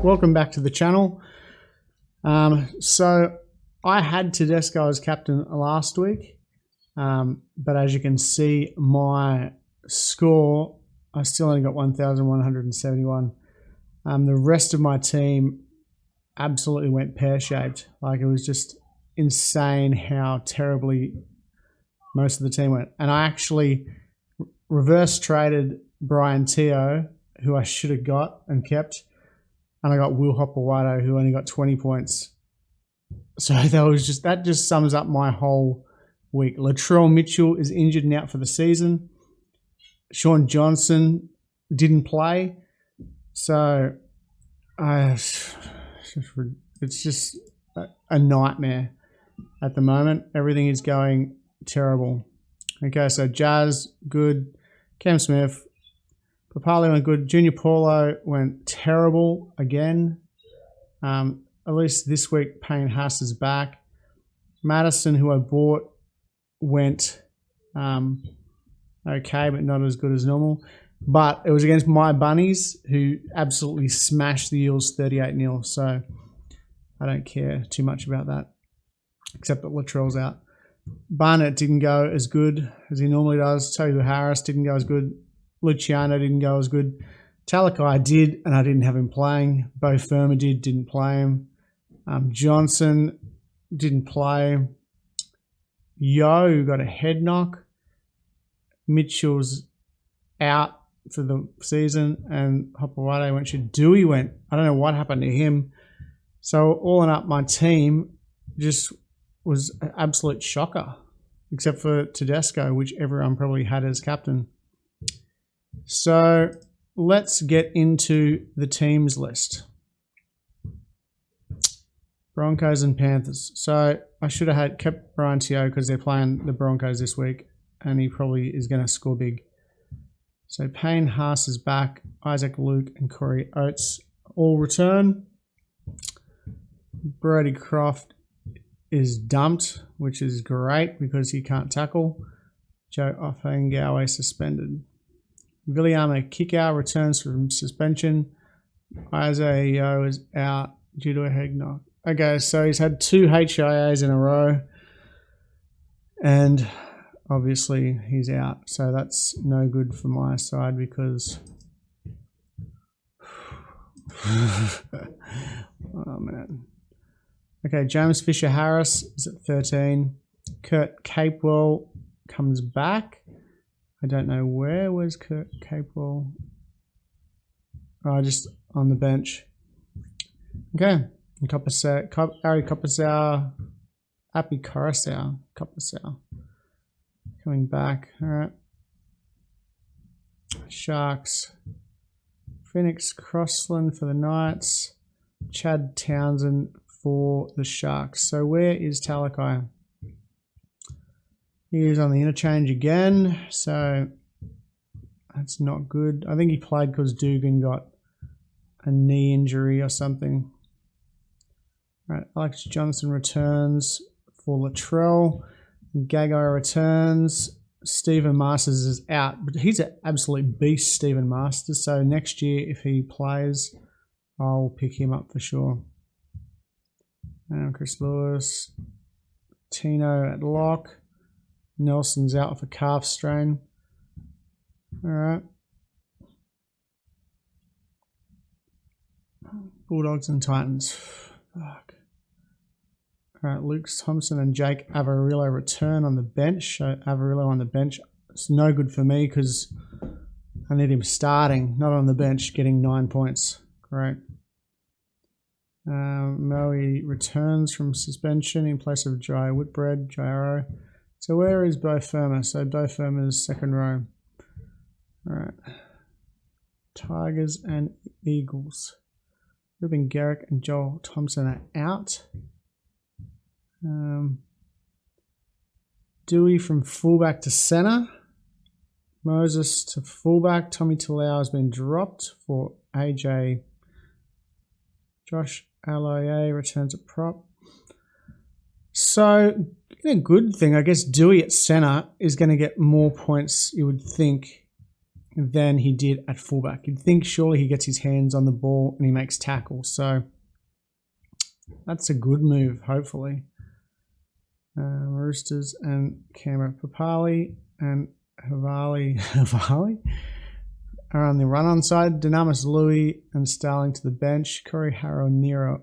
welcome back to the channel. So I had Tedesco as captain last week, but as you can see, my score, I still only got 1,171. The rest of my team absolutely went pear-shaped. Like, it was just insane how terribly most of the team went. And I actually reverse traded Brian T.O., who I should have got and kept, and I got Will Hopper-Wato, who only got 20 points. So that just sums up my whole week. Latrell Mitchell is injured and out for the season. Sean Johnson didn't play. So it's just a nightmare at the moment. Everything is going terrible. Okay, so Jazz, good. Cam Smith. Papali went good. Junior Paulo went terrible again. At least this week, Payne Haas is back. Madison, who I bought, went okay, but not as good as normal. But it was against my Bunnies, who absolutely smashed the Eels 38-0. So I don't care too much about that, except that Latrell's out. Barnett didn't go as good as he normally does. Toby Harris didn't go as good. Luciano didn't go as good. Talakai did, and I didn't have him playing. Bo Firma didn't play him. Johnson didn't play. Yo got a head knock. Mitchell's out for the season, and Hopper-Wato went. Dewey went. I don't know what happened to him. So all in up, my team just was an absolute shocker, except for Tedesco, which everyone probably had as captain. So let's get into the teams list. Broncos and Panthers. So I should have kept Brian T.O. because they're playing the Broncos this week, and he probably is going to score big. So Payne Haas is back. Isaac Luke and Corey Oates all return. Brody Croft is dumped, which is great because he can't tackle. Joe Offengawe suspended. Viliama Kikau returns from suspension. Isaiah Yeo is out due to a head knock. Okay, so he's had 2 HIAs in a row, and obviously he's out. So that's no good for my side because oh man. Okay, James Fisher-Harris is at 13. Kurt Capewell comes back. I don't know where was Kurt Capewell. Oh, just on the bench. Okay. Ari Kopasau, Api Coruscant, Kopasau coming back. All right. Sharks. Phoenix Crossland for the Knights. Chad Townsend for the Sharks. So where is Talakai? He is on the interchange again, so that's not good. I think he played because Dugan got a knee injury or something. All right, Alex Johnson returns for Latrell. Gagai returns. Stephen Masters is out, but he's an absolute beast, Stephen Masters. So next year, if he plays, I'll pick him up for sure. And Chris Lewis. Tino at lock. Nelson's out for calf strain. All right. Bulldogs and Titans. Fuck. All right, Luke Thompson and Jake Avarillo return on the bench. So Avarillo on the bench. It's no good for me because I need him starting, not on the bench, getting 9 points. Great. Moe returns from suspension in place of Jai Whitbread, Jairo. So where is Bo Firma? So Bo Firma's second row. All right. Tigers and Eagles. Ruben Garrick and Joel Thompson are out. Dewey from fullback to centre. Moses to fullback. Tommy Talau has been dropped for AJ. Josh Aloye returns at prop. So, a good thing, I guess Dewey at centre is going to get more points, you would think, than he did at fullback. You'd think surely he gets his hands on the ball and he makes tackles. So that's a good move, hopefully. Roosters and Canberra. Papali and Havali are on the run-on side. Dynamis Louis and Starling to the bench. Corey Harawira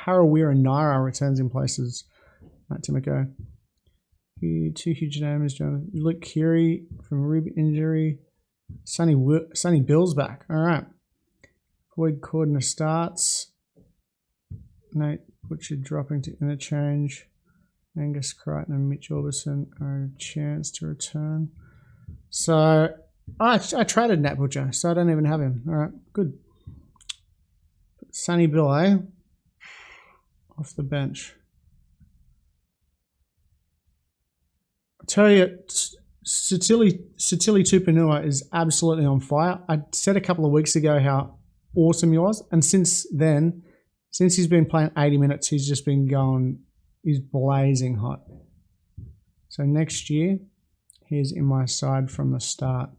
Naira returns in places. Matt Timoko. Two huge names. Luke Keary from rib injury. Sonny Bill's back. All right. Boyd Cordner starts. Nate Butcher dropping to interchange. Angus Crichton and Mitch Orbison are a chance to return. So I traded Nat Butcher, so I don't even have him. All right, good. Sonny Bill, eh? Off the bench. I tell you, Satili Tupanua is absolutely on fire. I said a couple of weeks ago how awesome he was, and since then, since he's been playing 80 minutes, he's just been going, he's blazing hot. So next year, he's in my side from the start.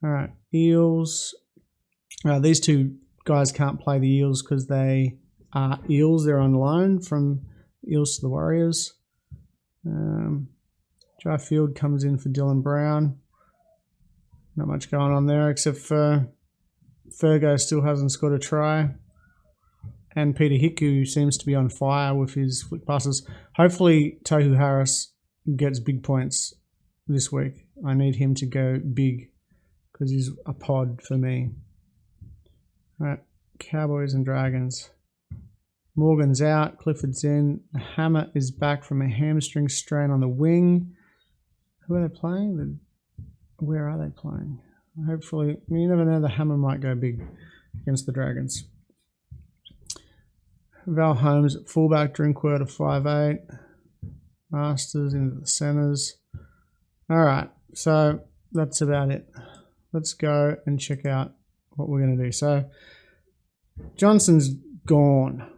All right, Eels. These two guys can't play the Eels because they are Eels. They're on loan from Eels to the Warriors. Jai Field comes in for Dylan Brown. Not much going on there except for Fergo still hasn't scored a try. And Peter Hiku seems to be on fire with his flick passes. Hopefully Tohu Harris gets big points this week. I need him to go big because he's a pod for me. All right, Cowboys and Dragons. Morgan's out. Clifford's in. The Hammer is back from a hamstring strain on the wing. Who are they playing? Where are they playing? Hopefully, you never know, the Hammer might go big against the Dragons. Val Holmes at fullback, Drinkwater 5'8". Masters into the centres. All right, so that's about it. Let's go and check out what we're going to do. So Johnson's gone.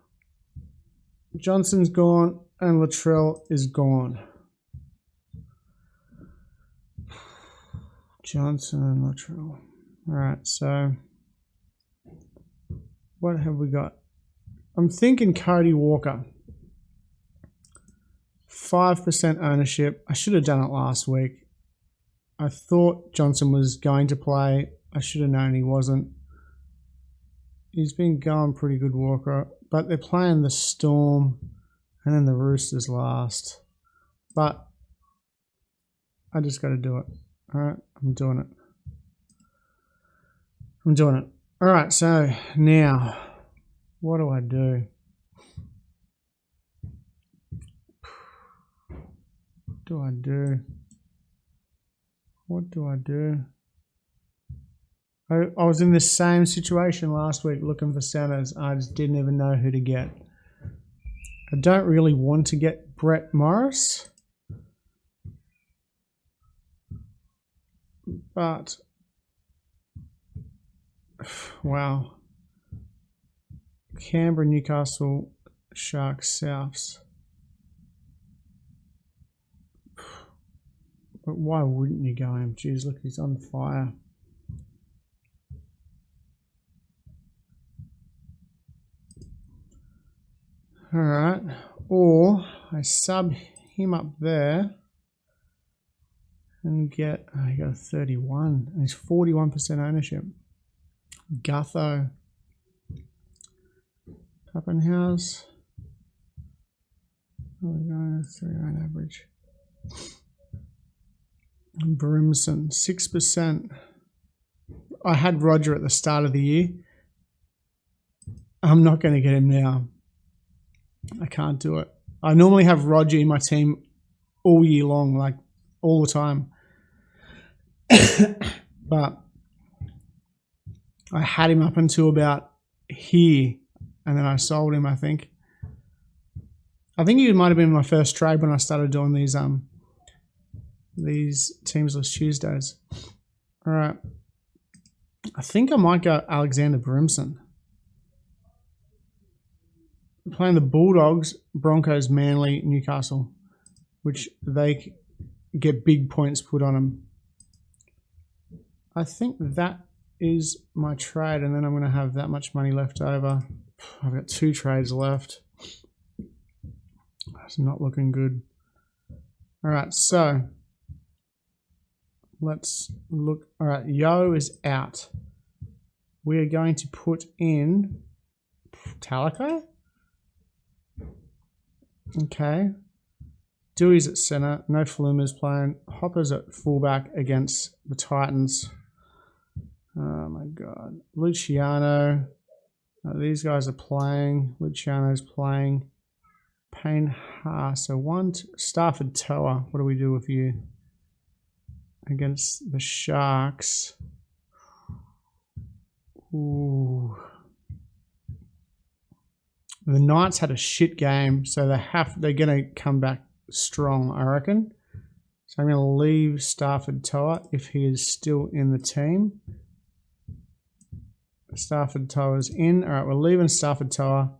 Johnson's gone and Latrell is gone. Johnson and Latrell. All right, so what have we got? I'm thinking Cody Walker. 5% ownership. I should have done it last week. I thought Johnson was going to play. I should have known he wasn't. He's been going pretty good, Walker. But they're playing the Storm and then the Roosters last. But I just got to do it. All right, I'm doing it. All right, so now, what do I do? What do I do? I was in the same situation last week looking for centers. I just didn't even know who to get. I don't really want to get Brett Morris. But, wow. Canberra, Newcastle, Sharks, Souths. But why wouldn't you go him? Jeez, look, he's on fire. All right. Or I sub him up there and get, he got a 31 and he's 41% ownership. Gutho. Pappenhaus. Oh, we're going 3 on average. Brimson, 6%. I had Roger at the start of the year. I'm not going to get him now. I can't do it. I normally have Roger in my team all year long, like all the time. But I had him up until about here, and then I sold him, I think. I think he might have been my first trade when I started doing these Teamsless Tuesdays. All right. I think I might go Alexander Brimson. Playing the Bulldogs, Broncos, Manly, Newcastle, which they get big points put on them. I think that is my trade, and then I'm going to have that much money left over. I've got 2 trades left. It's not looking good. All right, so let's look. All right, Yo is out. We are going to put in Talakai. Okay. Dewey's at center. No Faluma's playing. Hopper's at fullback against the Titans. Oh my God. Luciano. These guys are playing. Luciano's playing. Payne Haas. So Stafford Toa. What do we do with you? Against the Sharks. Ooh. The Knights had a shit game, so they're gonna come back strong, I reckon. So I'm gonna leave Stafford Toa if he is still in the team. Stafford Toa's in. All right, we're leaving Stafford Toa.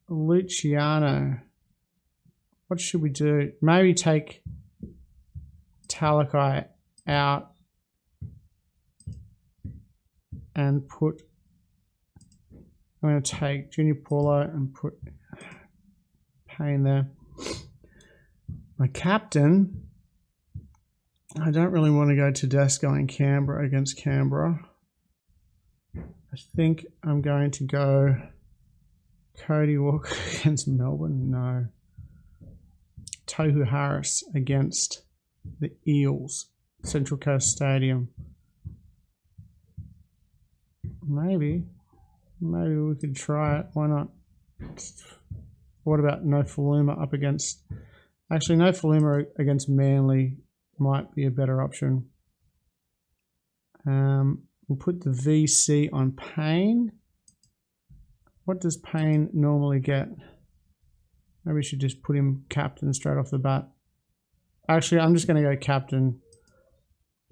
Luciano. What should we do? Maybe take Talakai out and put. I'm going to take Junior Paulo and put Payne there. My captain. I don't really want to go Tedesco in Canberra against Canberra. I think I'm going to go Cody Walker against Melbourne. No. Tohu Harris against the Eels. Central Coast Stadium. Maybe we could try it. Why not? What about No Faluma up against... Actually, No Faluma against Manly might be a better option. We'll put the VC on Payne. What does Payne normally get? Maybe we should just put him captain straight off the bat. Actually, I'm just going to go captain.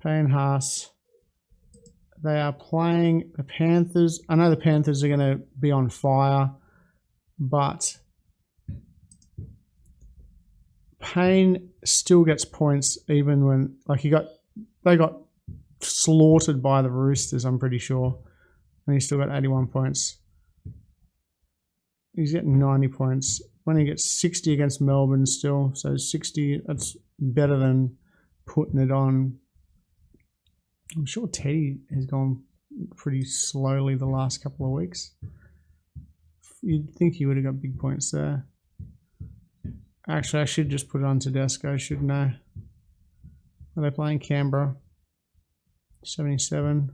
Payne Haas. They are playing the Panthers. I know the Panthers are going to be on fire, but Payne still gets points even when, like, they got slaughtered by the Roosters, I'm pretty sure, and he still got 81 points. He's getting 90 points. When he gets 60 against Melbourne still, so 60, that's better than putting it on. I'm sure Teddy has gone pretty slowly the last couple of weeks. You'd think he would have got big points there. Actually, I should just put it on Tedesco, shouldn't I? Are they playing Canberra? 77.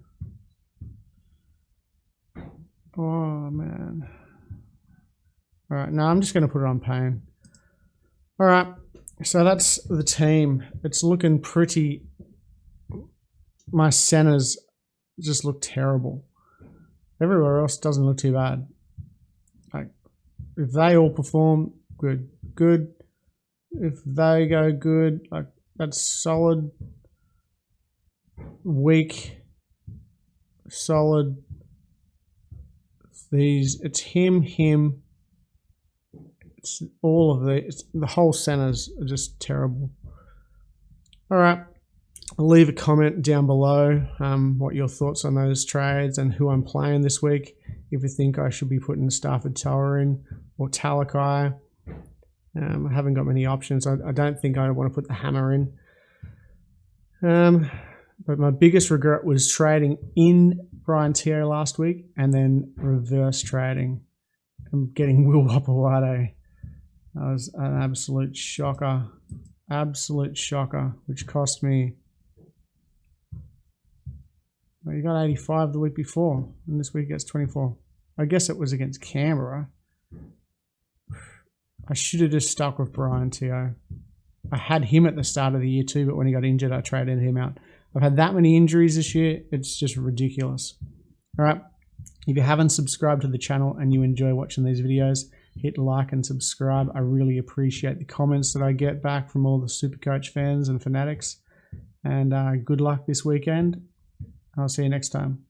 Oh, man. All right, no, I'm just going to put it on Payne. All right, so that's the team. It's looking pretty... My centers just look terrible. Everywhere else doesn't look too bad. Like, if they all perform, good. Good. If they go good, like, that's solid. Weak. Solid. These, it's him. It's all of the whole centers are just terrible. All right. Leave a comment down below what your thoughts on those trades and who I'm playing this week. If you think I should be putting Stafford Toa in or Talakai. I haven't got many options. I don't think I want to put the hammer in. But my biggest regret was trading in Brian Teo last week and then reverse trading and getting Will Hopewade. That was an absolute shocker. Absolute shocker, which cost me... Well, you got 85 the week before, and this week gets 24. I guess it was against Canberra. I should have just stuck with Brian Teo. I had him at the start of the year too, but when he got injured, I traded him out. I've had that many injuries this year. It's just ridiculous. All right. If you haven't subscribed to the channel and you enjoy watching these videos, hit like and subscribe. I really appreciate the comments that I get back from all the Supercoach fans and fanatics. And good luck this weekend. I'll see you next time.